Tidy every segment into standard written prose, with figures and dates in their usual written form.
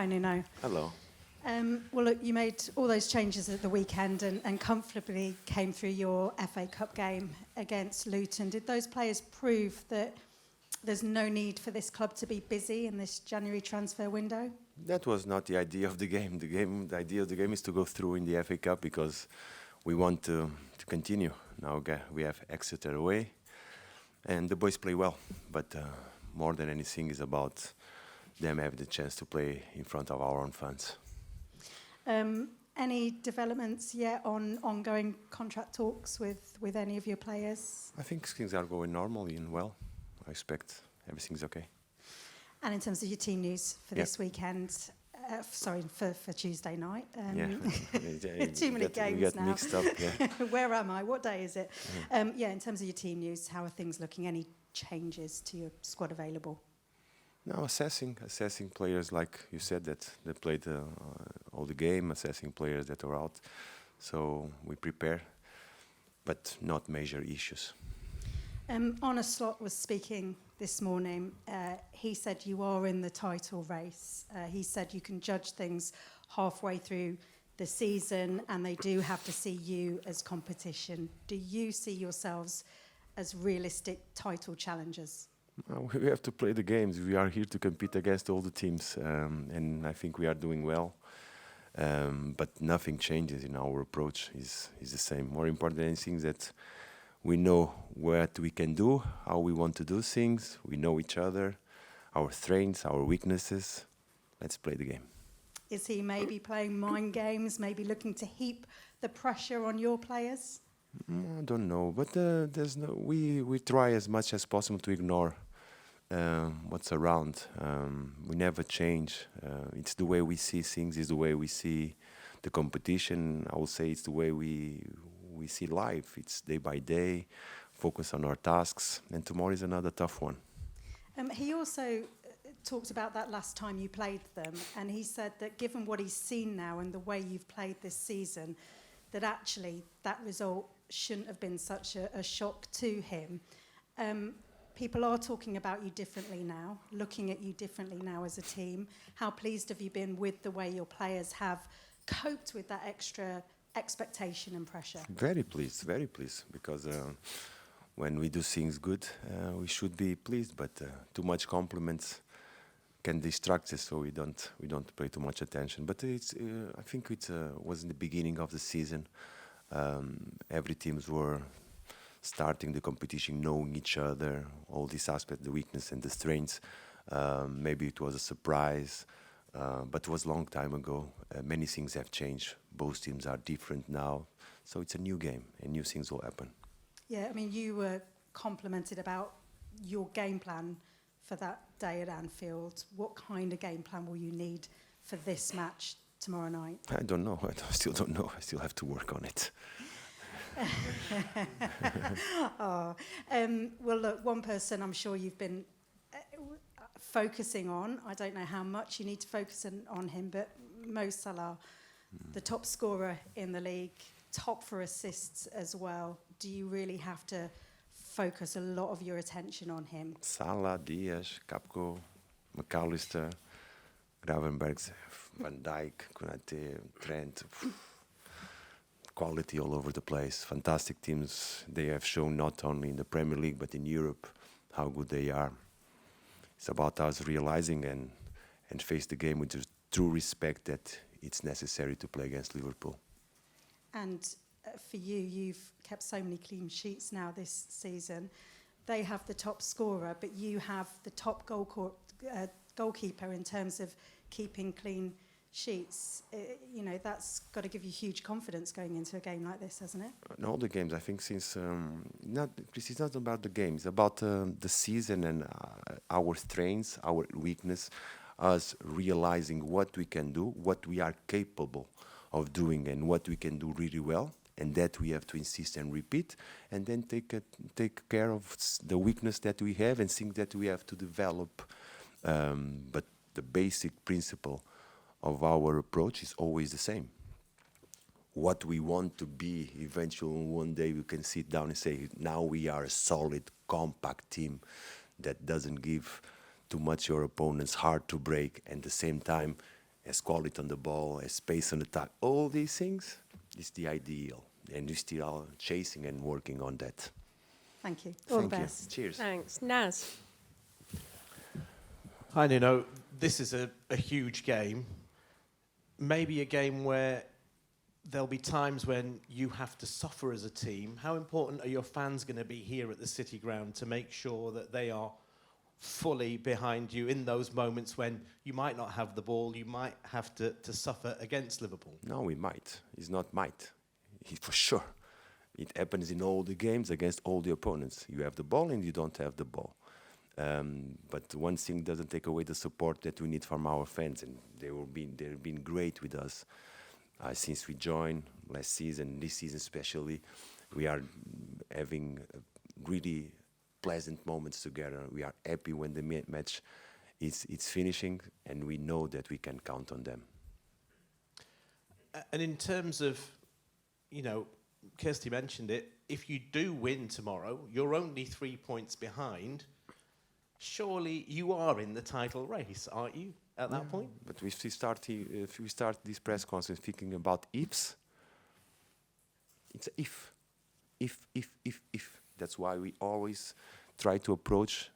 Hi, Nuno. Hello. Well, look, you made all those changes at the weekend and comfortably came through your FA Cup game against Luton. Did those players prove that there's no need for this club to be busy in this January transfer window? That was not the idea of the game. The idea of the game is to go through in the FA Cup because we want to continue. Now we have Exeter away, and the boys play well. But more than anything, is about them having the chance to play in front of our own fans. Any developments yet on ongoing contract talks with any of your players? I think things are going normally and well. I expect everything's okay. And in terms of your team news for this weekend, for Tuesday night. Too many games we get now. Mixed up. Yeah. Where am I? What day is it? In terms of your team news, how are things looking? Any changes to your squad available? Now assessing players, like you said, that they played all the game, assessing players that are out. So we prepare, but not major issues. Arne Slot was speaking this morning. He said you are in the title race. He said you can judge things halfway through the season and they do have to see you as competition. Do you see yourselves as realistic title challengers? We have to play the games. We are here to compete against all the teams, and I think we are doing well. But nothing changes in our approach. Is the same. More important than anything is that we know what we can do, how we want to do things. We know each other, our strengths, our weaknesses. Let's play the game. Is he maybe playing mind games, maybe looking to heap the pressure on your players? I don't know, but there's no. We try as much as possible to ignore what's around. We never change. It's the way we see things. It's the way we see the competition. I would say it's the way we see life. It's day by day, focus on our tasks, and tomorrow is another tough one. He also talked about that last time you played them, and he said that given what he's seen now and the way you've played this season, that actually that result shouldn't have been such a shock to him. People are talking about you differently now, looking at you differently now as a team. How pleased have you been with the way your players have coped with that extra expectation and pressure? Very pleased, because when we do things good, we should be pleased, but too much compliments can distract us, so we don't pay too much attention. But I think it was in the beginning of the season. Every teams were starting the competition, knowing each other, all these aspects, the weakness and the strengths. Maybe it was a surprise, but it was a long time ago. Many things have changed. Both teams are different now, so it's a new game and new things will happen. Yeah, I mean, you were complimented about your game plan for that day at Anfield. What kind of game plan will you need for this match tomorrow night? I don't know. I still don't know. I still have to work on it. Well, look, one person I'm sure you've been focusing on, I don't know how much you need to focus on him, but Mo Salah, the top scorer in the league, top for assists as well. Do you really have to focus a lot of your attention on him? Salah, Diaz, Capco, McAllister, Gravenbergs, Van Dijk, Konate, Trent. Quality all over the place. Fantastic teams. They have shown not only in the Premier League but in Europe how good they are. It's about us realizing and face the game with the true respect that it's necessary to play against Liverpool. And for you, you've kept so many clean sheets now this season. They have the top scorer, but you have the top goalkeeper in terms of keeping clean sheets. That's got to give you huge confidence going into a game like this, hasn't it? In all the games, I think since it's not about the games, it's about the season and our strengths, our weakness, us realizing what we can do, what we are capable of doing, and what we can do really well, and that we have to insist and repeat, and then take care of the weakness that we have and things that we have to develop. But the basic principle of our approach is always the same. What we want to be, eventually one day we can sit down and say, now we are a solid, compact team that doesn't give too much your opponents, hard to break, and at the same time has quality on the ball, has space on attack. All these things is the ideal, and we still are chasing and working on that. Thank you. All Thank the you. best. Cheers. Thanks. Naz? Hi, Nuno. This is a huge game. Maybe a game where there'll be times when you have to suffer as a team. How important are your fans going to be here at the City Ground to make sure that they are fully behind you in those moments when you might not have the ball, you might have to suffer against Liverpool? No, we might. It's not might. For sure. It happens in all the games against all the opponents. You have the ball and you don't have the ball. But one thing doesn't take away the support that we need from our fans, and they've been great with us since we joined last season. This season especially, we are having really pleasant moments together. We are happy when the match is finishing, and we know that we can count on them. And in terms of, Kirsty mentioned it, if you do win tomorrow, you're only 3 points behind. Surely you are in the title race, aren't you, at that point? But if we start this press conference thinking about ifs, it's a if. If. That's why we always try to approach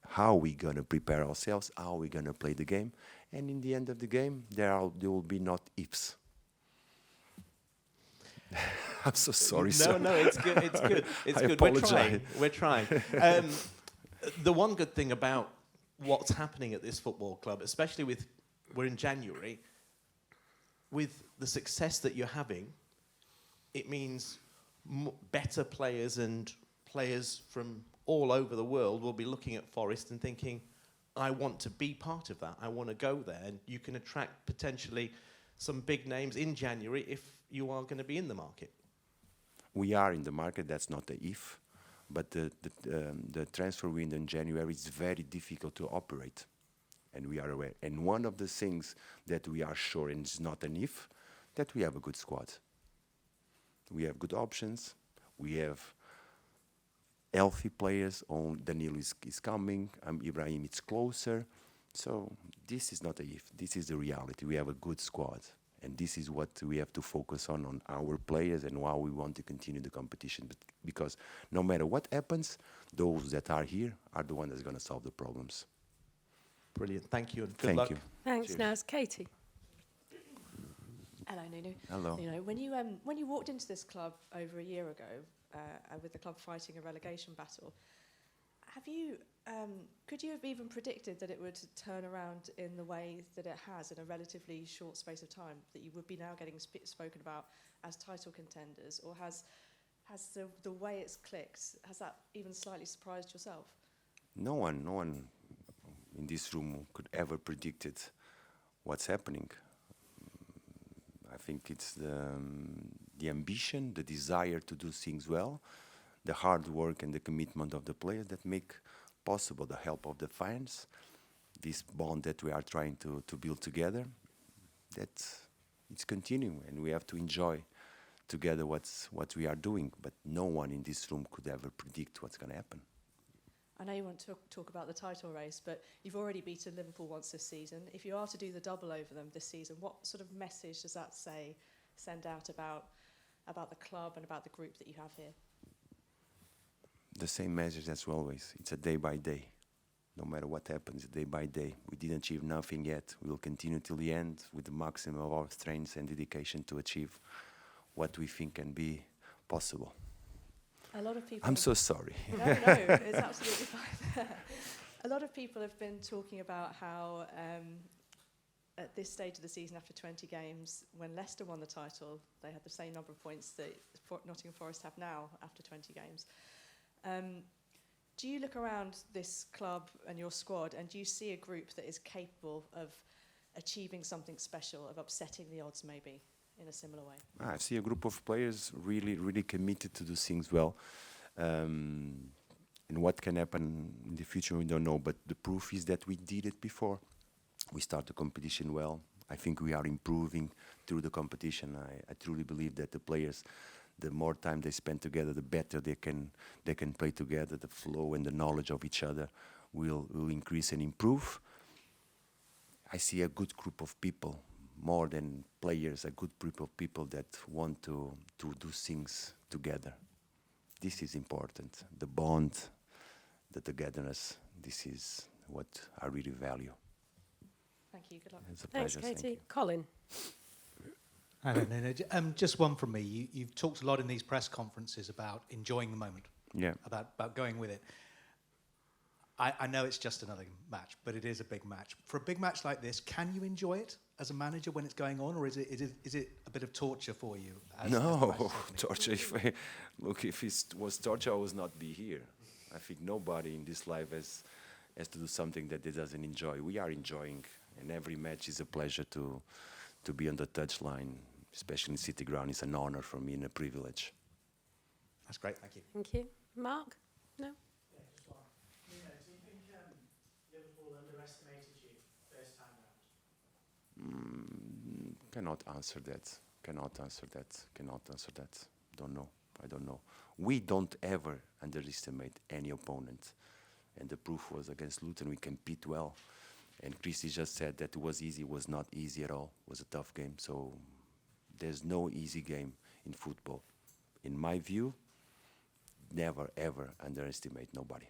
how we're going to prepare ourselves, how we're going to play the game. And in the end of the game, there will be not ifs. I'm so sorry, sir. No, it's good. It's good. It's I good. apologize. We're trying. The one good thing about what's happening at this football club, especially we're in January, with the success that you're having, it means better players and players from all over the world will be looking at Forest and thinking, I want to be part of that. I want to go there. And you can attract potentially some big names in January if you are going to be in the market. We are in the market, that's not the if. But the transfer window in January is very difficult to operate, and we are aware. And one of the things that we are sure, and it's not an if, that we have a good squad. We have good options. We have healthy players. Danilo is coming. Ibrahim is closer. So this is not a if. This is the reality. We have a good squad. And this is what we have to focus on our players and how we want to continue the competition. Because no matter what happens, those that are here are the ones that's going to solve the problems. Brilliant. Thank you and good luck. Thank you. Thanks, Cheers. Naz. Katie? Hello, Nuno. Hello. You know, when you walked into this club over a year ago, with the club fighting a relegation battle, could you have even predicted that it would turn around in the way that it has in a relatively short space of time, that you would be now getting spoken about as title contenders, or has the way it's clicked, has that even slightly surprised yourself? No one in this room could ever predicted what's happening. I think it's the ambition, the desire to do things well, the hard work and the commitment of the players that make possible the help of the fans, this bond that we are trying to build together, that it's continuing, and we have to enjoy together what we are doing. But no one in this room could ever predict what's going to happen. I know you want to talk about the title race, but you've already beaten Liverpool once this season. If you are to do the double over them this season, what sort of message does that send out about the club and about the group that you have here? The same message as always. It's a day by day. No matter what happens, day by day. We didn't achieve nothing yet. We will continue till the end with the maximum of our strengths and dedication to achieve what we think can be possible. A lot of people. I'm so sorry. No, it's absolutely fine. A lot of people have been talking about how at this stage of the season, after 20 games, when Leicester won the title, they had the same number of points that Nottingham Forest have now after 20 games. Do you look around this club and your squad, and do you see a group that is capable of achieving something special, of upsetting the odds maybe in a similar way? I see a group of players really committed to do things well. And what can happen in the future, we don't know. But the proof is that we did it before. We start the competition well. I think we are improving through the competition. I truly believe that the players, the more time they spend together, the better they can play together. The flow and the knowledge of each other will increase and improve. I see a good group of people more than players, a good group of people that want to do things together. This is important. The bond, the togetherness, this is what I really value. Thank you. Good luck. It's a Thanks, pleasure. Katie. Colin. I don't know. Just one from me. You've talked a lot in these press conferences about enjoying the moment, Yeah. about going with it. I know it's just another match, but it is a big match. For a big match like this, can you enjoy it as a manager when it's going on, or is it a bit of torture for you? As the No, match is happening? torture. If it was torture, I would not be here. I think nobody in this life has to do something that they doesn't enjoy. We are enjoying, and every match is a pleasure to be on the touchline, especially in City Ground. It's an honor for me and a privilege. That's great. Thank you. Thank you. Mark? No? Yeah, just one. Nuno, do you think Liverpool underestimated you first time round? Cannot answer that. Don't know. I don't know. We don't ever underestimate any opponent. And the proof was against Luton. We compete well. And Christy just said that it was easy. It was not easy at all. It was a tough game. So there's no easy game in football. In my view, never, ever underestimate nobody.